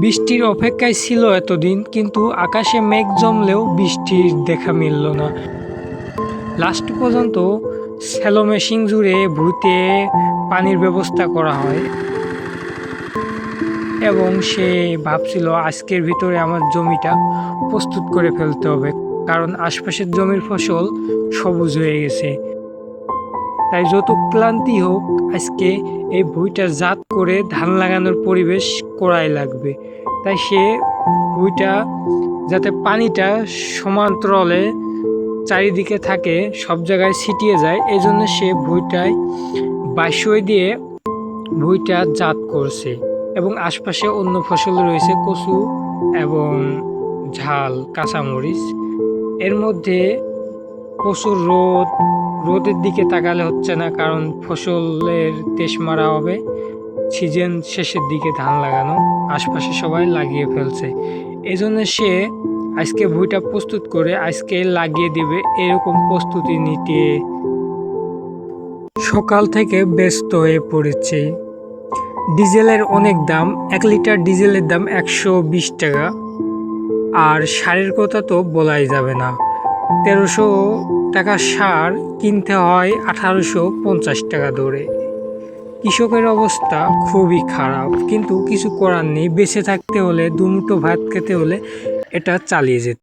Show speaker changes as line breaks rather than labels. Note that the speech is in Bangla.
বৃষ্টির অপেক্ষায় ছিল এতদিন, কিন্তু আকাশে মেঘ জমলেও বৃষ্টির দেখা মিলল না। লাস্ট পর্যন্ত স্যালো মেশিন জুড়ে ভুঁইতে পানির ব্যবস্থা করা হয় এবং সে ভাবছিল আজকের ভিতরে আমার জমিটা প্রস্তুত করে ফেলতে হবে, কারণ আশপাশের জমির ফসল সবুজ হয়ে গেছে। তাই যত ক্লান্তি হোক, আজকে এই ভুঁইটা জাত করে ধান লাগানোর পরিবেশ করাই লাগবে। তাই সে ভুঁইটা যাতে পানিটা সমান্তরালে চারিদিকে থাকে, সব জায়গায় ছিটিয়ে যায়, এই জন্য সে ভুঁইটায় বাঁশই দিয়ে ভুঁইটা জাত করছে। এবং আশপাশে অন্য ফসল রয়েছে, কচু এবং ঝাল কাঁচামরিচ। এর মধ্যে প্রচুর রোদের দিকে তাকালে হচ্ছে না, কারণ ফসলের তেজ মারা হবে। সিজন শেষের দিকে ধান লাগানো, আশপাশে সবাই লাগিয়ে ফেলছে। এজন্য সে আজকে ভুঁইটা প্রস্তুত করে আজকে লাগিয়ে দিবে, এরকম প্রস্তুতি নিতে সকাল থেকে ব্যস্ত হয়ে পড়েছে। ডিজেলের অনেক দাম, 1 লিটার ডিজেলের দাম 120 টাকা। আর সারের কথা তো বলাই যাবে না, 1300 টাকা সার কিনতে হয় 1850 টাকা দরে। কৃষকের অবস্থা খুবই খারাপ, কিন্তু কিছু করার নেই। বেঁচে থাকতে হলে, দুমুঠো ভাত খেতে হলে এটা চালিয়ে যেতে